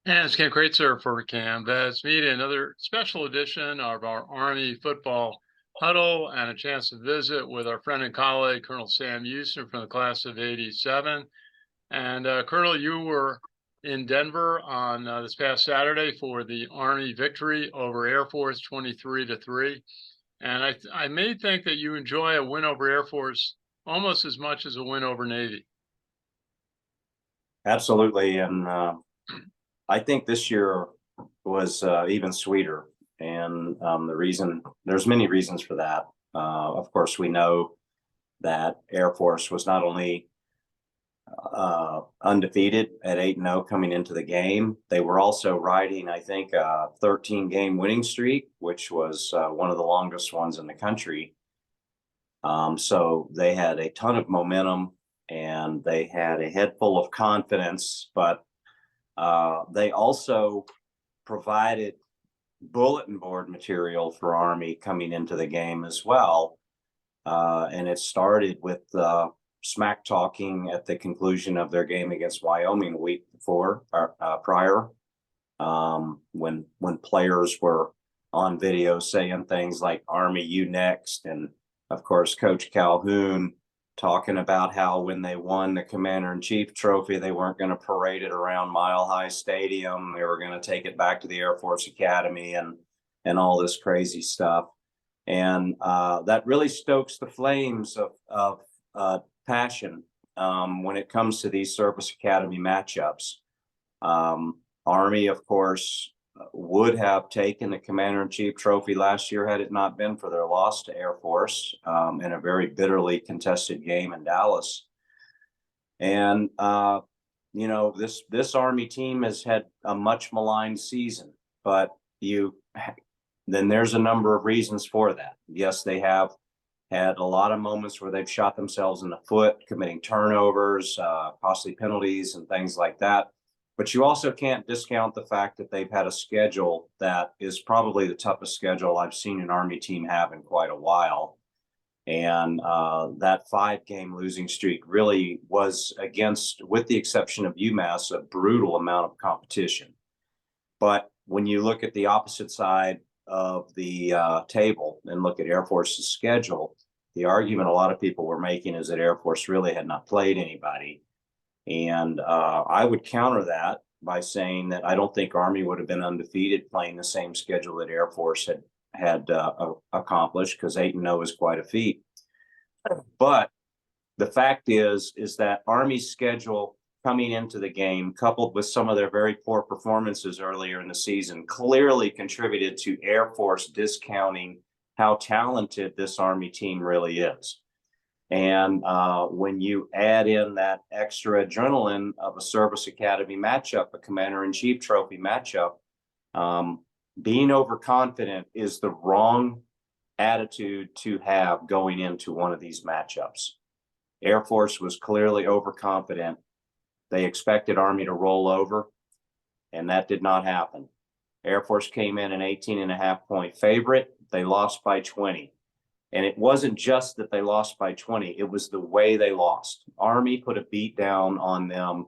And it's Ken Kreitzer for Cam Vets Media, another special edition of our Army football huddle and a chance to visit with our friend and colleague, Colonel Sam Houston from the class of 87. And Colonel, you were in Denver on this past Saturday for the Army victory over Air Force 23-3. And I may think that you enjoy a win over Air Force almost as much as a win over Navy. Absolutely. And I think this year was even sweeter. And there's many reasons for that. Of course, we know that Air Force was not only undefeated at 8-0 coming into the game, they were also riding, I think, a 13-game winning streak, which was one of the longest ones in the country. So they had a ton of momentum and they had a head full of confidence, but they also provided bulletin board material for Army coming into the game as well. And it started with smack talking at the conclusion of their game against Wyoming a week before, prior, when players were on video saying things like "Army, you next," and of course, Coach Calhoun talking about how when they won the Commander-in-Chief trophy, they weren't going to parade it around Mile High Stadium. They were going to take it back to the Air Force Academy and all this crazy stuff. And that really stokes the flames of passion when it comes to these Service Academy matchups. Army, of course, would have taken the Commander-in-Chief trophy last year had it not been for their loss to Air Force in a very contested game in Dallas. And this Army team has had a much maligned season, but then there's a number of reasons for that. Yes, they have had a lot of moments where they've shot themselves in the foot, committing turnovers, costly penalties, and things like that. But you also can't discount the fact that they've had a schedule that is probably the toughest schedule I've seen an Army team have in quite a while. And that 5-game losing streak really was against, with the exception of UMass, a brutal amount of competition. But when you look at the opposite side of the table and look at Air Force's schedule, the argument a lot of people were making is that Air Force really had not played anybody. And I would counter that by saying that I don't think Army would have been undefeated playing the same schedule that Air Force had accomplished, because 8-0 is quite a feat. But the fact is that Army's schedule coming into the game, coupled with some of their very poor performances earlier in the season, clearly contributed to Air Force discounting how talented this Army team really is. And when you add in that extra adrenaline of a Service Academy matchup, a Commander-in-Chief trophy matchup, being overconfident is the wrong attitude to have going into one of these matchups. Air Force was clearly overconfident. They expected Army to roll over, and that did not happen. Air Force came in an 18.5-point favorite. They lost by 20. And it wasn't just that they lost by 20, it was the way they lost. Army put a beat down on them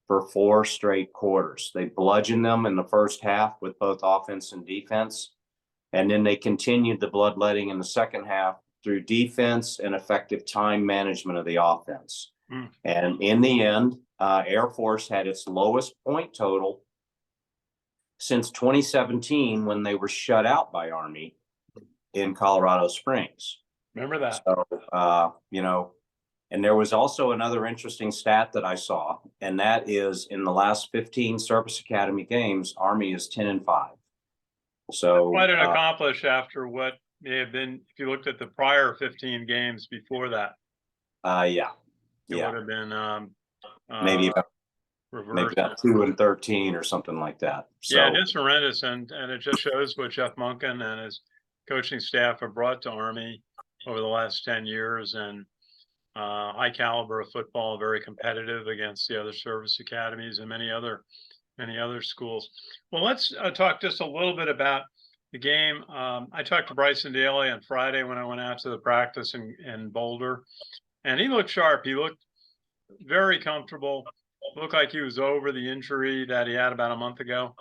for 4 straight quarters. They bludgeoned them in the first half with both offense and defense. And then they continued the bloodletting in the second half through defense and effective time management of the offense. And in the end, Air Force had its lowest point total since 2017, when they were shut out by Army in Colorado Springs. Remember that? So, and there was also another interesting stat that I saw, and that is in the last 15 Service Academy games, Army is 10-5. So quite an accomplish after what may have been, if you looked at the prior 15 games before that. Yeah. It would have been maybe about reversed. 2-13 or something like that. So, yeah, it's horrendous, and it just shows what Jeff Monken and his coaching staff have brought to Army over the last 10 years, and high caliber of football, very competitive against the other service academies and many other schools. Well, let's talk just a little bit about the game. I talked to Bryson Daly on Friday when I went out to the practice in Boulder, and he looked sharp. He looked very comfortable. Looked like he was over the injury that he had about a month ago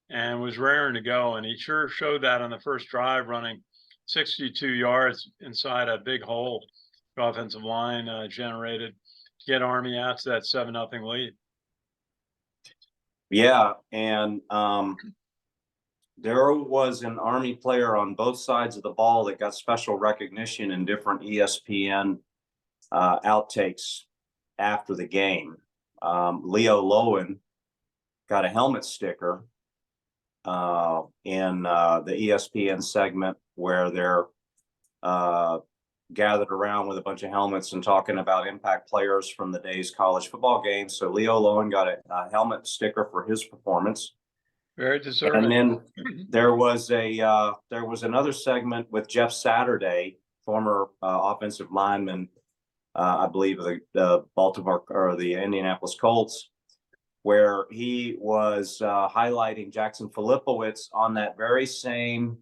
and was raring to go. And he sure showed that on the first drive, running 62 yards inside a big hole the offensive line generated to get Army out to that 7-0 lead. Yeah, and there was an Army player on both sides of the ball that got special recognition in different ESPN outtakes after the game. Leo Lowen got a helmet sticker in the ESPN segment where they're gathered around with a bunch of helmets and talking about impact players from the day's college football games. So Leo Lowen got a helmet sticker for his performance. Very deserving. And then there was another segment with Jeff Saturday, former offensive lineman, I believe the Baltimore or the Indianapolis Colts, where he was highlighting Jackson Filipowicz on that very same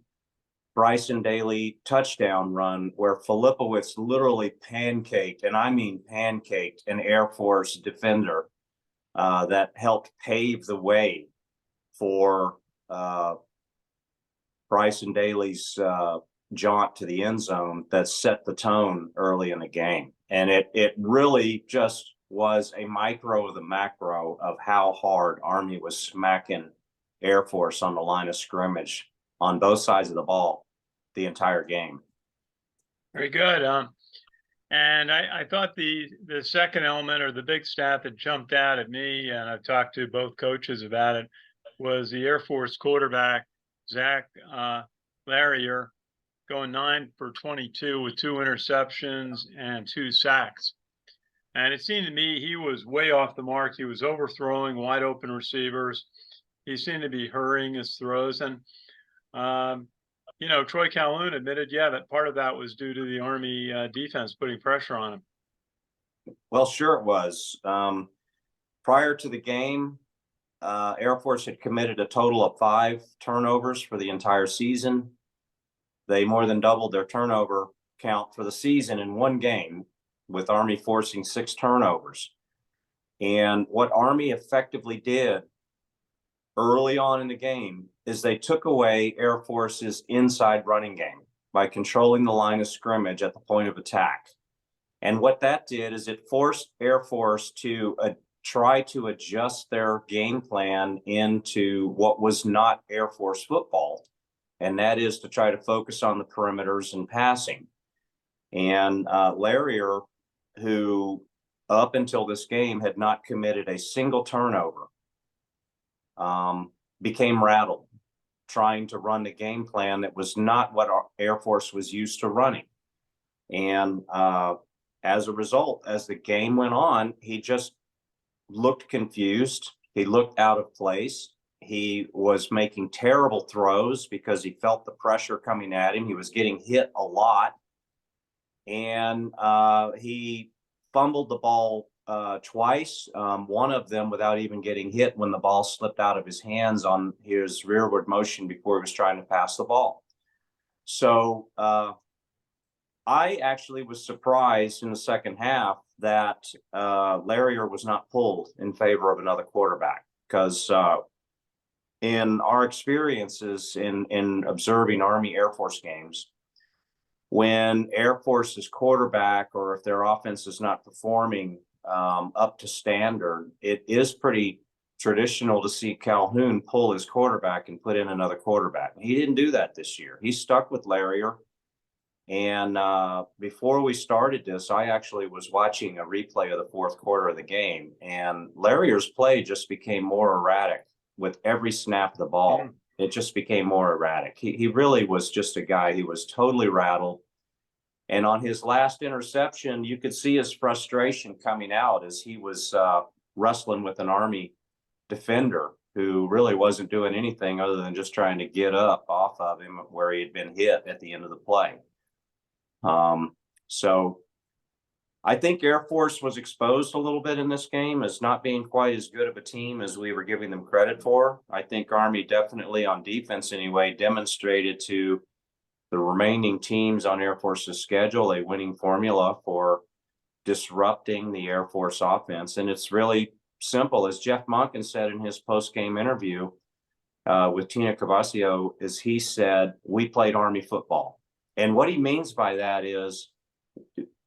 Bryson Daly touchdown run where Filipowicz literally pancaked, and I mean pancaked, an Air Force defender that helped pave the way for Bryson Daly's jaunt to the end zone that set the tone early in the game. And it really just was a micro of the macro of how hard Army was smacking Air Force on the line of scrimmage on both sides of the ball the entire game. Very good. And I thought the second element or the big stat that jumped out at me, and I've talked to both coaches about it, was the Air Force quarterback, Zach Larrier, going 9 for 22 with 2 interceptions and 2 sacks. And it seemed to me he was way off the mark. He was overthrowing wide open receivers. He seemed to be hurrying his throws. And, Troy Calhoun admitted, that part of that was due to the Army defense putting pressure on him. Well, sure it was. Prior to the game, Air Force had committed a total of 5 turnovers for the entire season. They more than doubled their turnover count for the season in one game, with Army forcing 6 turnovers. And what Army effectively did early on in the game is they took away Air Force's inside running game by controlling the line of scrimmage at the point of attack. And what that did is it forced Air Force to try to adjust their game plan into what was not Air Force football, and that is to try to focus on the perimeters and passing. And Larrier, who up until this game had not committed a single turnover, became rattled trying to run the game plan that was not what our Air Force was used to running. And as a result, as the game went on, he just looked confused. He looked out of place. He was making terrible throws because he felt the pressure coming at him. He was getting hit a lot. And he fumbled the ball twice, one of them without even getting hit when the ball slipped out of his hands on his rearward motion before he was trying to pass the ball. So I actually was surprised in the second half that Larrier was not pulled in favor of another quarterback, because in our experiences in observing Army Air Force games, when Air Force's quarterback, or if their offense is not performing up to standard, it is pretty traditional to see Calhoun pull his quarterback and put in another quarterback. He didn't do that this year. He stuck with Larrier. And before we started this, I actually was watching a replay of the fourth quarter of the game, and Larrier's play just became more erratic with every snap of the ball. It just became more erratic. He really was just a guy who was totally rattled. And on his last interception, you could see his frustration coming out as he was wrestling with an Army defender who really wasn't doing anything other than just trying to get up off of him where he had been hit at the end of the play. So I think Air Force was exposed a little bit in this game as not being quite as good of a team as we were giving them credit for. I think Army definitely, on defense anyway, demonstrated to the remaining teams on Air Force's schedule a winning formula for disrupting the Air Force offense. And it's really simple. As Jeff Monken said in his post-game interview with Tina Cavasio, is he said, we played Army football. And what he means by that is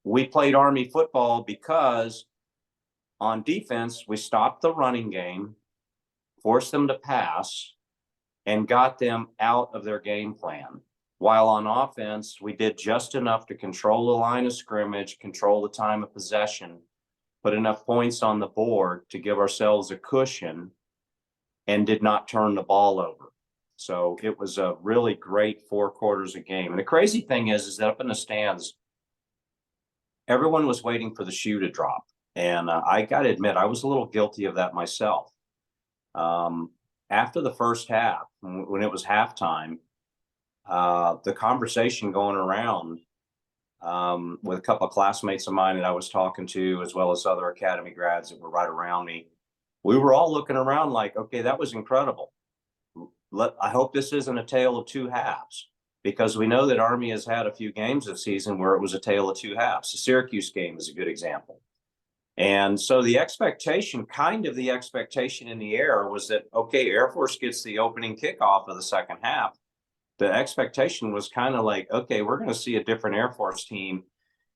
we played Army football because on defense, we stopped the running game, forced them to pass, and got them out of their game plan. While on offense, we did just enough to control the line of scrimmage, control the time of possession, put enough points on the board to give ourselves a cushion, and did not turn the ball over. So it was a really great 4 quarters of game. And the crazy thing is that up in the stands, everyone was waiting for the shoe to drop. And I got to admit, I was a little guilty of that myself. After the first half, when it was halftime, the conversation going around with a couple of classmates of mine that I was talking to, as well as other academy grads that were right around me, we were all looking around like, okay, that was incredible. I hope this isn't a tale of 2 halves, because we know that Army has had a few games this season where it was a tale of 2 halves. The Syracuse game is a good example. And so the expectation in the air was that, okay, Air Force gets the opening kickoff of the second half. The expectation was kind of like, okay, we're going to see a different Air Force team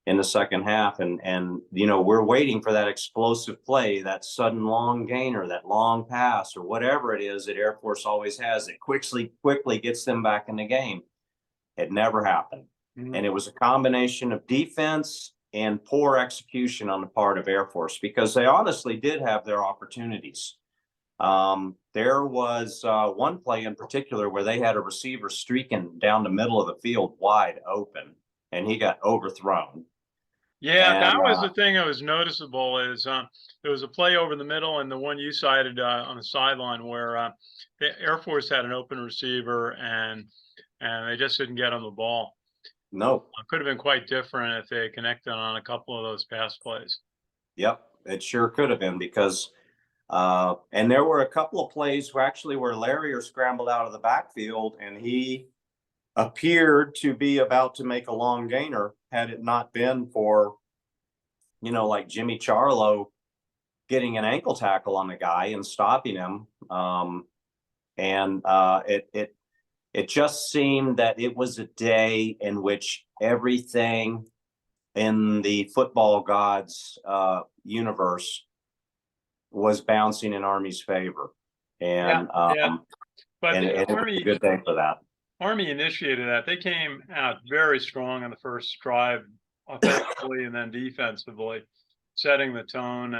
in the second half. And we're waiting for that explosive play, that sudden long gainer, that long pass, or whatever it is that Air Force always has that quickly gets them back in the game. It never happened. Mm-hmm. And it was a combination of defense and poor execution on the part of Air Force, because they honestly did have their opportunities. There was one play in particular where they had a receiver streaking down the middle of the field wide open, and he got overthrown. Yeah, and that was the thing that was noticeable is there was a play over the middle, and the one you cited on the sideline where the Air Force had an open receiver and they just didn't get on the ball. No. Could have been quite different if they had connected on a couple of those pass plays. Yep, it sure could have been, because and there were a couple of plays where Larrier scrambled out of the backfield and he appeared to be about to make a long gainer, had it not been for, like Jimmy Charlo getting an ankle tackle on the guy and stopping him. It just seemed that it was a day in which everything in the football gods universe was bouncing in Army's favor. And But and it was a good day for that. Army initiated that. They came out very strong on the first drive, offensively and then defensively, setting the tone.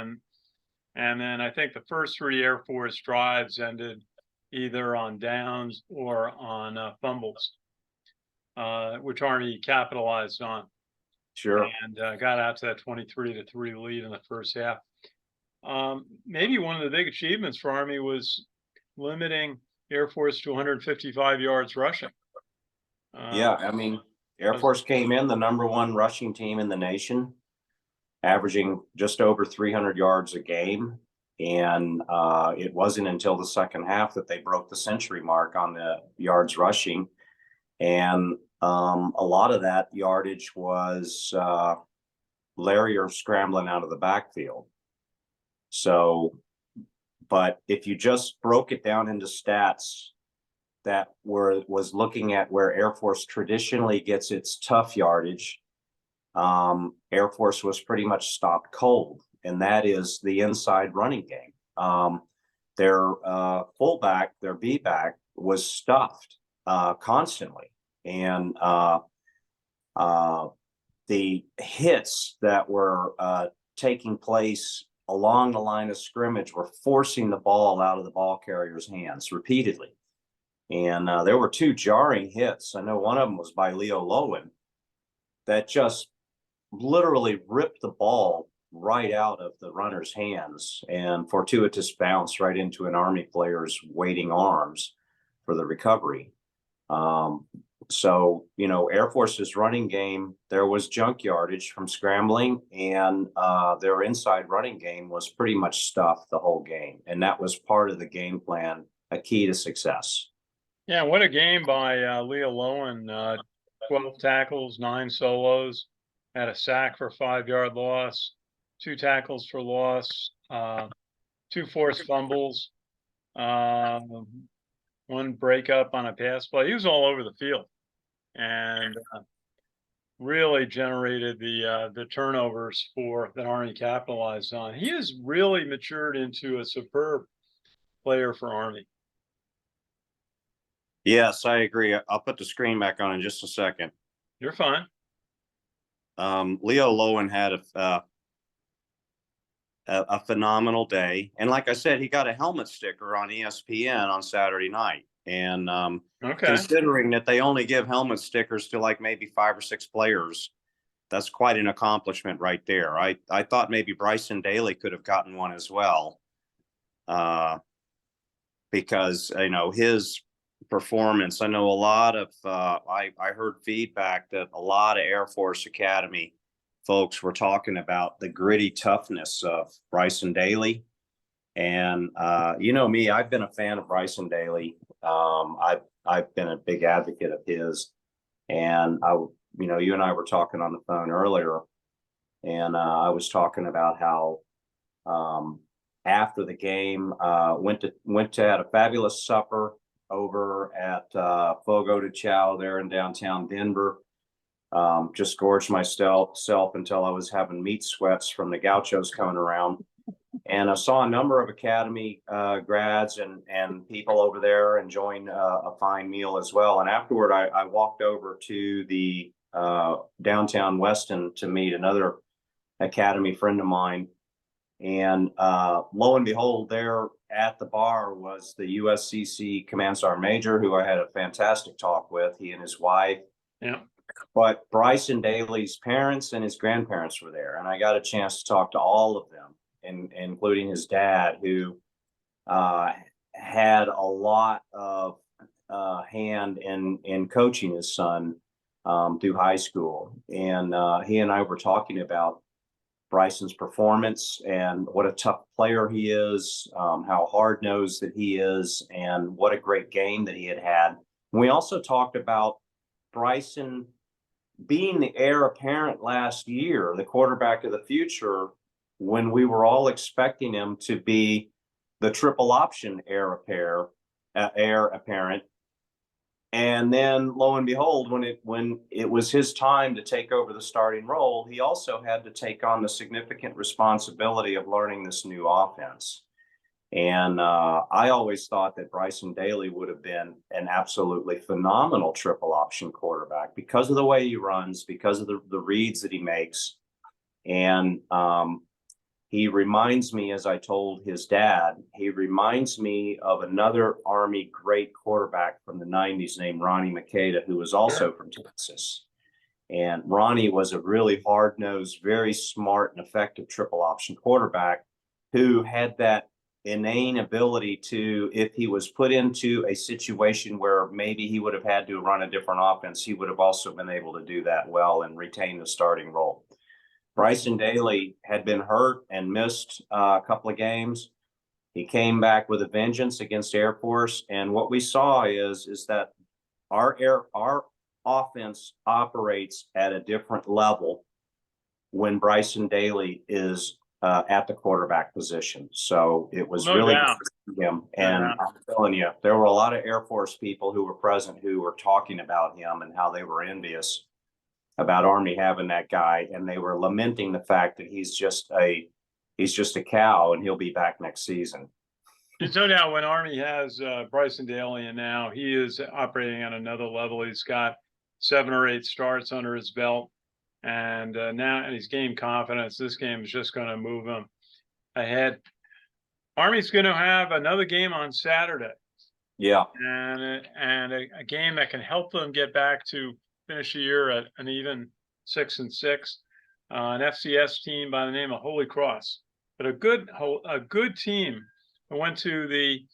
And then I think the first 3 Air Force drives ended either on downs or on fumbles, which Army capitalized on. Sure. And got out to that 23-3 lead in the first half. Maybe one of the big achievements for Army was limiting Air Force to 155 yards rushing. Yeah, I mean, Air Force came in the #1 rushing team in the nation, averaging just over 300 yards a game. And it wasn't until the second half that they broke the century mark on the yards rushing. And a lot of that yardage was Larrier scrambling out of the backfield. So, but if you just broke it down into stats that was looking at where Air Force traditionally gets its tough yardage, Air Force was pretty much stopped cold, and that is the inside running game. Their fullback, their B-back, was stuffed constantly. And the hits that were taking place along the line of scrimmage were forcing the ball out of the ball carrier's hands repeatedly. And there were 2 jarring hits. I know one of them was by Leo Lowen that just literally ripped the ball right out of the runner's hands, and fortuitous bounce right into an Army player's waiting arms for the recovery. So, Air Force's running game, there was junk yardage from scrambling, and their inside running game was pretty much stuffed the whole game. And that was part of the game plan, a key to success. Yeah, what a game by Leo Lowen. 12 tackles, 9 solos, had a sack for a 5-yard loss, 2 tackles for loss. 2 forced fumbles, one breakup on a pass play. He was all over the field and really generated the turnovers for that Army capitalized on. He has really matured into a superb player for Army. Yes, I agree. I'll put the screen back on in just a second. You're fine. Leo Lowen had a phenomenal day, and like I said, he got a helmet sticker on ESPN on Saturday night. And Okay. considering that they only give helmet stickers to like maybe 5 or 6 players, that's quite an accomplishment right there. I thought maybe Bryson Daly could have gotten one as well, because his performance. I know a lot of I heard feedback that a lot of Air Force Academy folks were talking about the gritty toughness of Bryson Daly. And me, I've been a fan of Bryson Daly. I've been a big advocate of his. And you and I were talking on the phone earlier, and I was talking about how after the game, went to have a fabulous supper over at Fogo de Chao there in downtown Denver. Just gorged myself until I was having meat sweats from the gauchos coming around. And I saw a number of Academy grads and people over there enjoying a fine meal as well. And afterward, I walked over to the downtown Weston to meet another Academy friend of mine. And lo and behold, there at the bar was the USCC Command Sergeant Major, who I had a fantastic talk with, he and his wife. Yeah. But Bryson Daly's parents and his grandparents were there. And I got a chance to talk to all of them, including his dad, who had a lot of hand in coaching his son through high school. And he and I were talking about Bryson's performance and what a tough player he is, how hard-nosed that he is, and what a great game that he had. We also talked about Bryson being the heir apparent last year, the quarterback of the future, when we were all expecting him to be the triple option heir apparent. And then lo and behold, when it was his time to take over the starting role, he also had to take on the significant responsibility of learning this new offense. And I always thought that Bryson Daly would have been an absolutely phenomenal triple option quarterback because of the way he runs, because of the reads that he makes. And he reminds me, as I told his dad, he reminds me of another Army great quarterback from the 90s named Ronnie Makeda, who was also from Texas. And Ronnie was a really hard-nosed, very smart and effective triple option quarterback who had that inane ability to, if he was put into a situation where maybe he would have had to run a different offense, he would have also been able to do that well and retain the starting role. Bryson Daly had been hurt and missed a couple of games. He came back with a vengeance against Air Force. And what we saw is that our offense operates at a different level when Bryson Daly is at the quarterback position. So it was really good for him. And I'm telling you, there were a lot of Air Force people who were present who were talking about him and how they were envious about Army having that guy, and they were lamenting the fact that he's just a cow and he'll be back next season. There's no doubt when Army has Bryson Daly, and now he is operating on another level. He's got 7 or 8 starts under his belt, and he's gained confidence. This game is just going to move him ahead. Army's going to have another game on Saturday. Yeah, and a game that can help them get back to finish the year at an even 6-6. An FCS team by the name of Holy Cross, but a good team. I went to the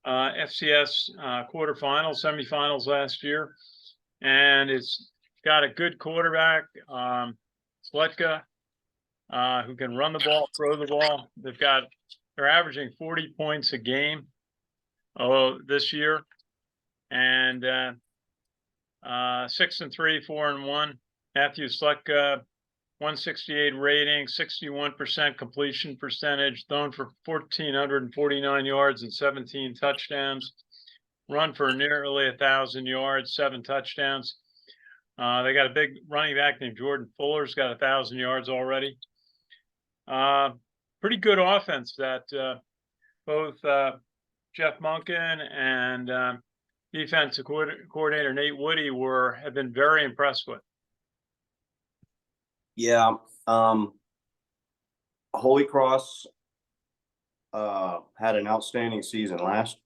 FCS quarterfinals, semifinals last year, and it's got a good quarterback, Sletka, who can run the ball, throw the ball. They're averaging 40 points a game this year, and 6-3, 4-1. Matthew Sletka 168 rating, 61% completion percentage, thrown for 1,449 yards and 17 touchdowns, run for nearly 1,000 yards, 7 touchdowns. They got a big running back named Jordan Fuller's got 1,000 yards already. Pretty good offense that both Jeff Monken and defensive coordinator Nate Woody have been very impressed with. Yeah. Holy Cross had an outstanding season last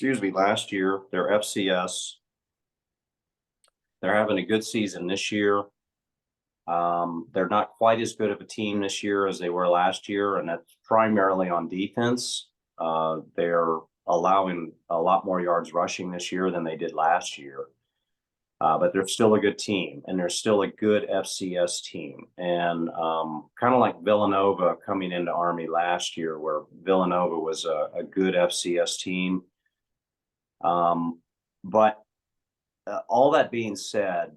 year. They're FCS. They're having a good season this year. They're not quite as good of a team this year as they were last year, and that's primarily on defense. They're allowing a lot more yards rushing this year than they did last year. But they're still a good team, and they're still a good FCS team. And kind of like Villanova coming into Army last year, where Villanova was a good FCS team. But all that being said,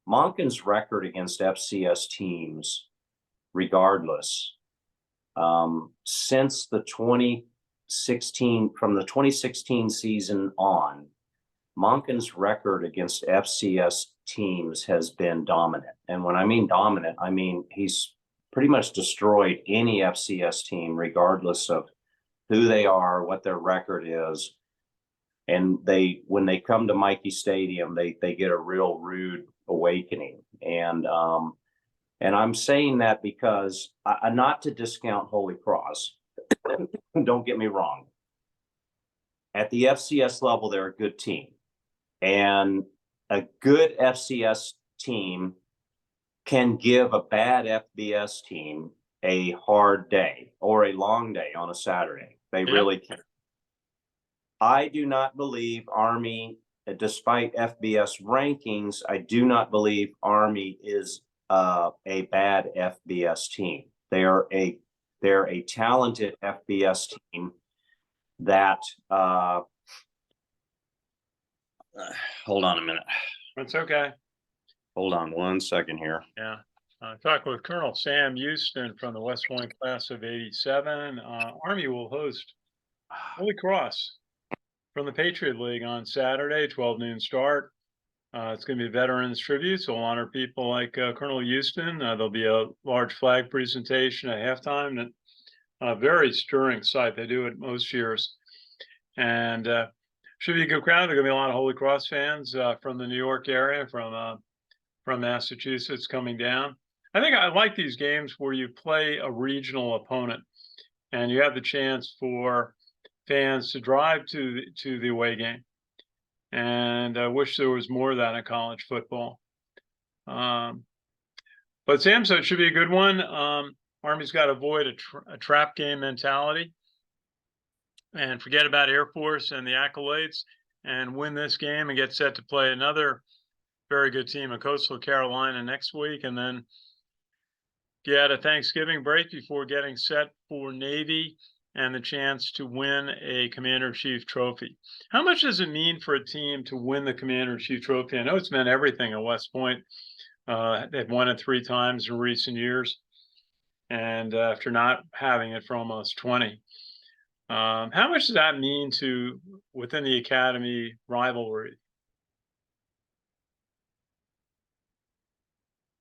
Monken's record against FCS teams, regardless, since the 2016 season on, Monken's record against FCS teams has been dominant. And when I mean dominant, I mean he's pretty much destroyed any FCS team, regardless of who they are, what their record is. And when they come to Mikey Stadium, they get a real rude awakening. And I'm saying that because not to discount Holy Cross. Don't get me wrong. At the FCS level, they're a good team. And a good FCS team can give a bad FBS team a hard day or a long day on a Saturday. They really can. I do not believe Army, despite FBS rankings, I do not believe Army is a bad FBS team. They're a talented FBS team that hold on a minute. That's okay. Hold on 1 second here. Yeah. Talking with Colonel Sam Houston from the West Point class of '87. Army will host Holy Cross from the Patriot League on Saturday, 12 noon start. It's going to be Veterans Tribute, so we'll honor people like Colonel Houston. There'll be a large flag presentation at halftime. That very stirring sight. They do it most years. And should be a good crowd. There are going to be a lot of Holy Cross fans from the New York area, from Massachusetts coming down. I think I like these games where you play a regional opponent and you have the chance for fans to drive to the away game. And I wish there was more of that in college football. But Sam, so it should be a good one. Army's got to avoid a trap game mentality and forget about Air Force and the accolades and win this game and get set to play another very good team in Coastal Carolina next week, and then get a Thanksgiving break before getting set for Navy and the chance to win a Commander-in-Chief trophy. How much does it mean for a team to win the Commander-in-Chief trophy? I know it's meant everything at West Point. They've won it 3 times in recent years, and after not having it for almost 20. How much does that mean to within the academy rivalry?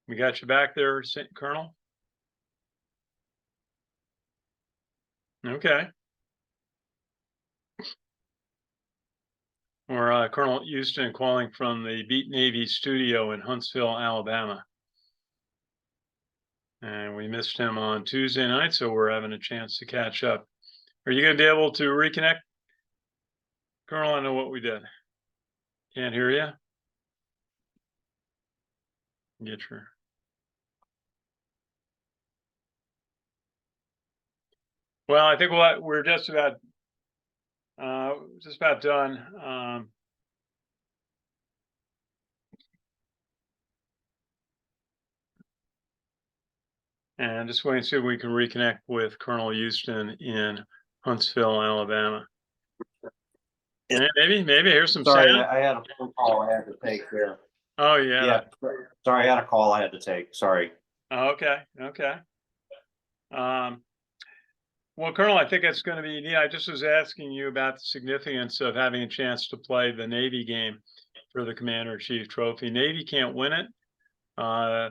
We got you back there, Colonel? Okay. Or Colonel Houston calling from the Beat Navy studio in Huntsville, Alabama. And we missed him on Tuesday night, so we're having a chance to catch up. Are you going to be able to reconnect? Colonel, I know what we did. Can't hear you. Get your... Well, I think we're just about done. And just waiting to see if we can reconnect with Colonel Houston in Huntsville, Alabama. And maybe here's some Sorry, sound. I had a phone call I had to take there. Oh, yeah. Yeah. Sorry, I had a call I had to take. Sorry. Okay. Okay. Um, well, Colonel, I think it's going to be neat. I just was asking you about the significance of having a chance to play the Navy game for the Commander-in-Chief Trophy. Navy can't win it. Uh,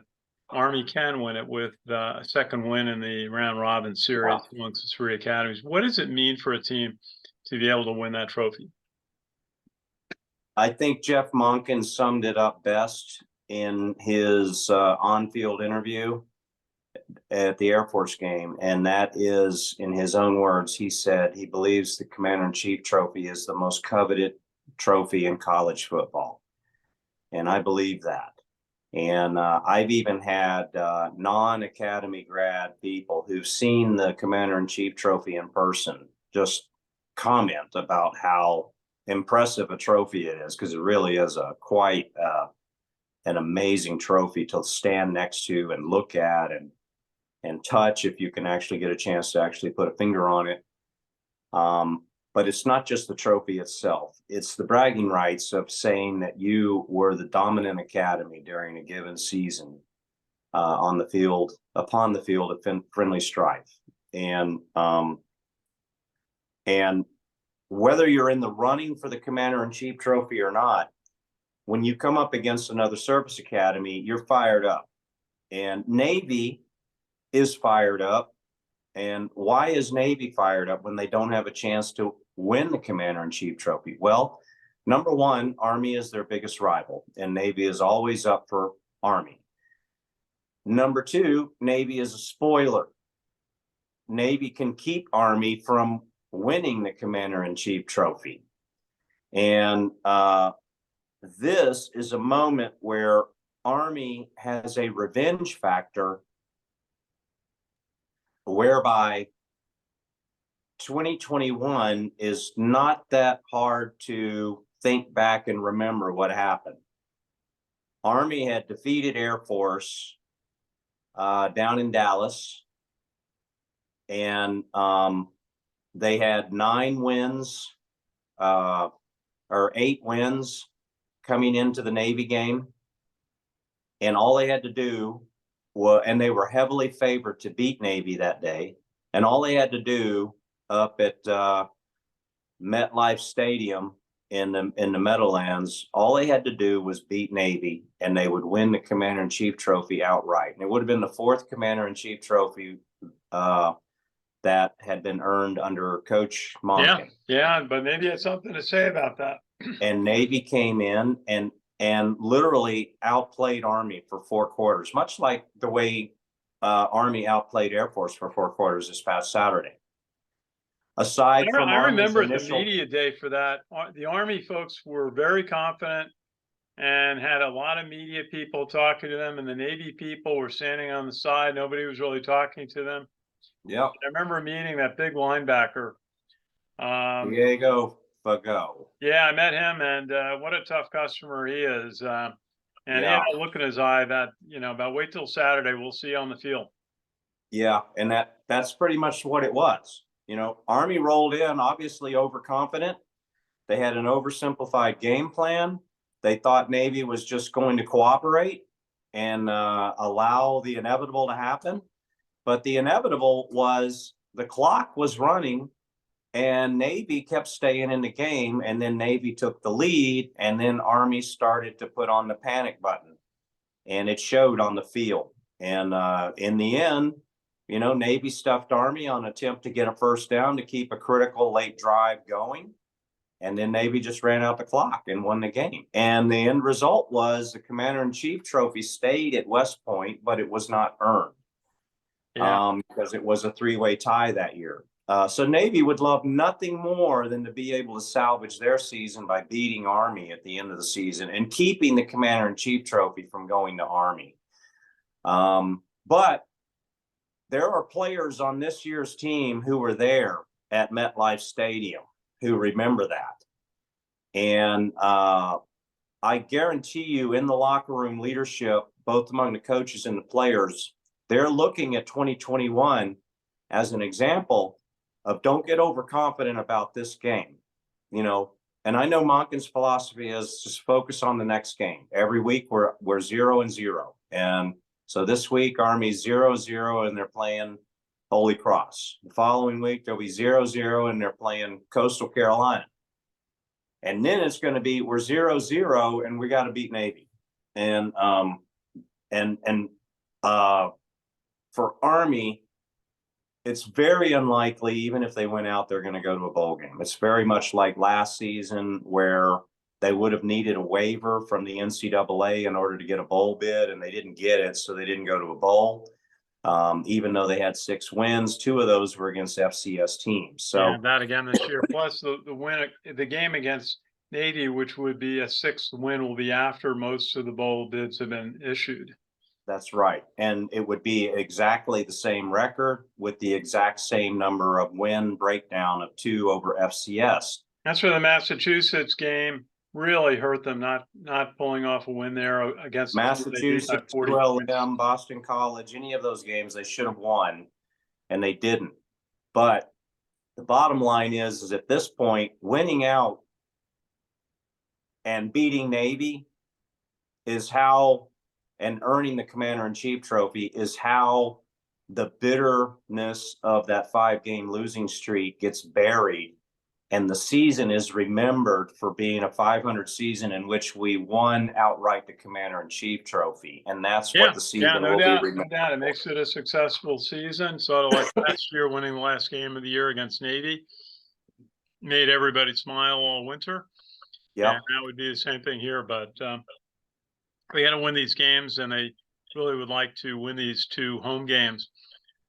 Army can win it with a second win in the round robin series amongst the three academies. What does it mean for a team to be able to win that trophy? I think Jeff Monken summed it up best in his on-field interview at the Air Force game. And that is, in his own words, he said he believes the Commander-in-Chief Trophy is the most coveted trophy in college football. And I believe that. And I've even had non-academy grad people who've seen the Commander-in-Chief Trophy in person just comment about how impressive a trophy it is, because it really is a quite an amazing trophy to stand next to and look at and touch, if you can actually get a chance to actually put a finger on it. But it's not just the trophy itself. It's the bragging rights of saying that you were the dominant academy during a given season on the field, upon the field of friendly strife. And whether you're in the running for the Commander-in-Chief Trophy or not, when you come up against another service academy, you're fired up. And Navy is fired up. And why is Navy fired up when they don't have a chance to win the Commander-in-Chief Trophy? Well, number one, Army is their biggest rival, and Navy is always up for Army. Number two, Navy is a spoiler. Navy can keep Army from winning the Commander-in-Chief Trophy. And this is a moment where Army has a revenge factor whereby 2021 is not that hard to think back and remember what happened. Army had defeated Air Force down in Dallas, and they had 9 wins or 8 wins coming into the Navy game. And all they had to do was, and they were heavily favored to beat Navy that day. And all they had to do up at MetLife Stadium in the Meadowlands, all they had to do was beat Navy, and they would win the Commander-in-Chief Trophy outright. And it would have been the 4th Commander-in-Chief Trophy that had been earned under Coach Monken. Yeah, but maybe it's something to say about that. And Navy came in and literally outplayed Army for 4 quarters, much like the way Army outplayed Air Force for 4 quarters this past Saturday. Aside from I remember initial... the media day for that. The Army folks were very confident and had a lot of media people talking to them, and the Navy people were standing on the side. Nobody was really talking to them. Yeah. I remember meeting that big linebacker. Diego Fago. Yeah, I met him, and what a tough customer he is. And he had a look in his eye that, about wait till Saturday, we'll see you on the field. Yeah, and that's pretty much what it was. Army rolled in obviously overconfident. They had an oversimplified game plan. They thought Navy was just going to cooperate and allow the inevitable to happen. But the inevitable was the clock was running and Navy kept staying in the game, and then Navy took the lead, and then Army started to put on the panic button, and it showed on the field. And in the end, Navy stuffed Army on an attempt to get a first down to keep a critical late drive going. And then Navy just ran out the clock and won the game. And the end result was the Commander-in-Chief Trophy stayed at West Point, but it was not earned because it was a 3-way tie that year. So Navy would love nothing more than to be able to salvage their season by beating Army at the end of the season and keeping the Commander-in-Chief Trophy from going to Army. But there are players on this year's team who were there at MetLife Stadium who remember that. And I guarantee you, in the locker room leadership, both among the coaches and the players, they're looking at 2021 as an example of don't get overconfident about this game. And I know Monken's philosophy is just focus on the next game. Every week we're 0-0. And so this week Army's 0-0 and they're playing Holy Cross. The following week they'll be 0-0 and they're playing Coastal Carolina. And then it's going to be we're 0-0 and we got to beat Navy. And for Army, it's very unlikely, even if they went out, they're going to go to a bowl game. It's very much like last season where they would have needed a waiver from the NCAA in order to get a bowl bid, and they didn't get it, so they didn't go to a bowl. Even though they had 6 wins, 2 of those were against FCS teams. So yeah, that again this year. Plus the game against Navy, which would be a 6th win, will be after most of the bowl bids have been issued. That's right. And it would be exactly the same record with the exact same number of win breakdown of 2 over FCS. That's where the Massachusetts game really hurt them, not pulling off a win there against Massachusetts, ULM, Boston College, any of those games they should have won, and they didn't. But the bottom line is at this point, winning out and beating Navy is how, and earning the Commander-in-Chief trophy is how the bitterness of that 5-game losing streak gets buried. And the season is remembered for being a 500 season in which we won outright the Commander-in-Chief trophy. And that's what the season will be remembered. No doubt. It makes it a successful season. Sort of like last year, winning the last game of the year against Navy made everybody smile all winter. Yeah, that would be the same thing here. But they got to win these games, and they really would like to win these 2 home games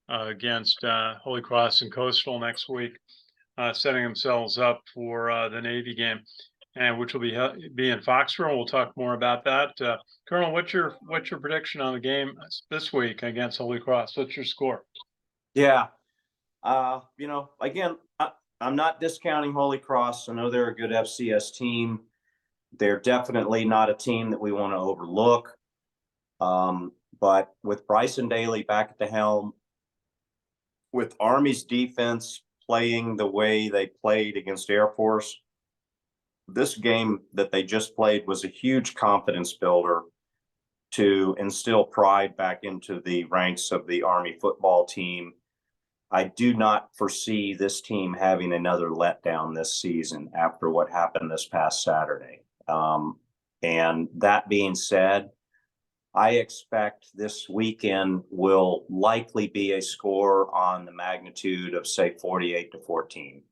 against Holy Cross and Coastal next week, setting themselves up for the Navy game, and which will be in Foxborough. We'll talk more about that. Colonel, what's your prediction on the game this week against Holy Cross? What's your score? Yeah, again, I'm not discounting Holy Cross. I know they're a good FCS team. They're definitely not a team that we want to overlook. But with Bryson Daly back at the helm, with Army's defense playing the way they played against Air Force, this game that they just played was a huge confidence builder to instill pride back into the ranks of the Army football team. I do not foresee this team having another letdown this season after what happened this past Saturday. And that being said, I expect this weekend will likely be a score on the magnitude of, say, 48-14.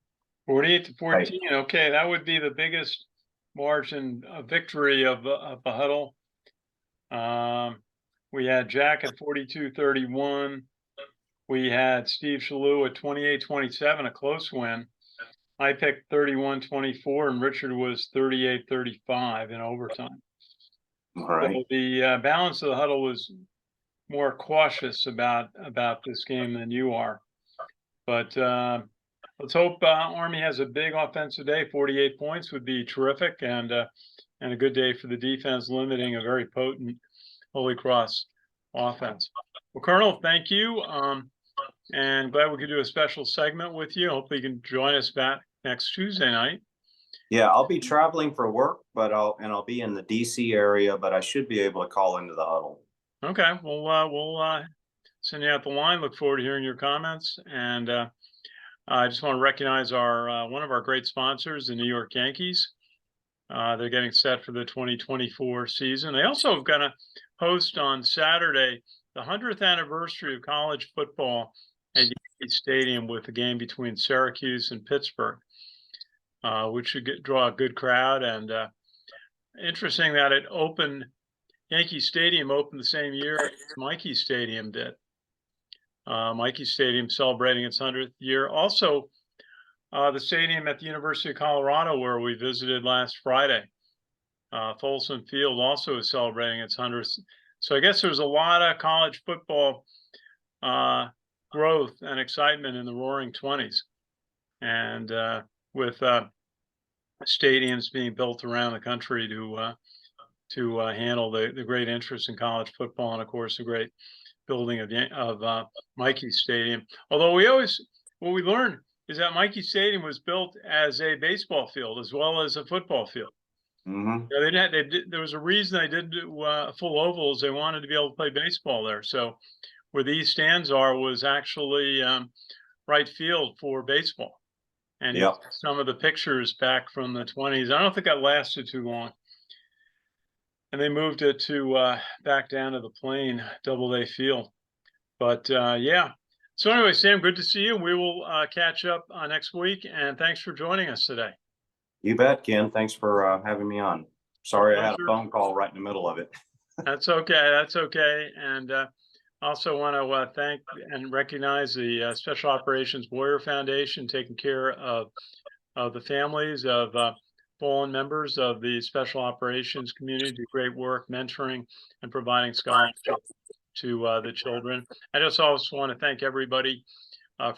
48-14. Right. Okay, that would be the biggest margin of victory of the Huddle. We had Jack at 42-31. We had Steve Shalou at 28-27, a close win. I picked 31-24, and Richard was 38-35 in overtime. All right. So the balance of the Huddle was more cautious about this game than you are. But let's hope Army has a big offensive day. 48 points would be terrific, and a good day for the defense, limiting a very potent Holy Cross offense. Well, Colonel, thank you. And glad we could do a special segment with you. Hopefully you can join us back next Tuesday night. Yeah, I'll be traveling for work, but I'll be in the DC area, but I should be able to call into the Huddle. Okay, well, we'll send you out the line. Look forward to hearing your comments. And I just want to recognize our one of our great sponsors, the New York Yankees. They're getting set for the 2024 season. They also have going to host on Saturday the 100th anniversary of college football at Yankee Stadium with a game between Syracuse and Pittsburgh, which should draw a good crowd. And interesting that Yankee Stadium opened the same year as Michie Stadium did. Michie Stadium celebrating its 100th year. Also, the stadium at the University of Colorado, where we visited last Friday, Folsom Field, also is celebrating its 100th. So I guess there's a lot of college football growth and excitement in the Roaring 20s, and with stadiums being built around the country to handle the great interest in college football, and of course the great building of Michie Stadium. Although what we learned is that Mikey Stadium was built as a baseball field as well as a football field. Mm-hmm. Yeah, there was a reason they did full ovals. They wanted to be able to play baseball there. So where these stands are was actually right field for baseball. And you Yep. see some of the pictures back from the 20s. I don't think that lasted too long. And they moved it to back down to the plain Doubleday field. But yeah. So anyway, Sam, good to see you. We will catch up next week. And thanks for joining us today. You bet, Ken. Thanks for having me on. Sorry I had a phone call right in the middle of it. That's okay. That's okay. And also want to thank and recognize the Special Operations Warrior Foundation taking care of the families of fallen members of the Special Operations community. Do great work mentoring and providing scholarships to the children. I just also want to thank everybody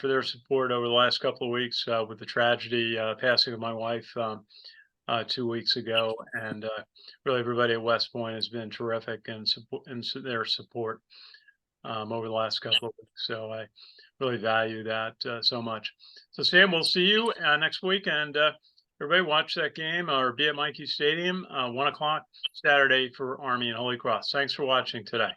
for their support over the last couple of weeks with the tragedy passing of my wife 2 weeks ago, and really everybody at West Point has been terrific in their support over the last couple of weeks. So I really value that so much. So Sam, we'll see you next week, and everybody watch that game or be at Mikey Stadium 1 o'clock Saturday for Army and Holy Cross. Thanks for watching today.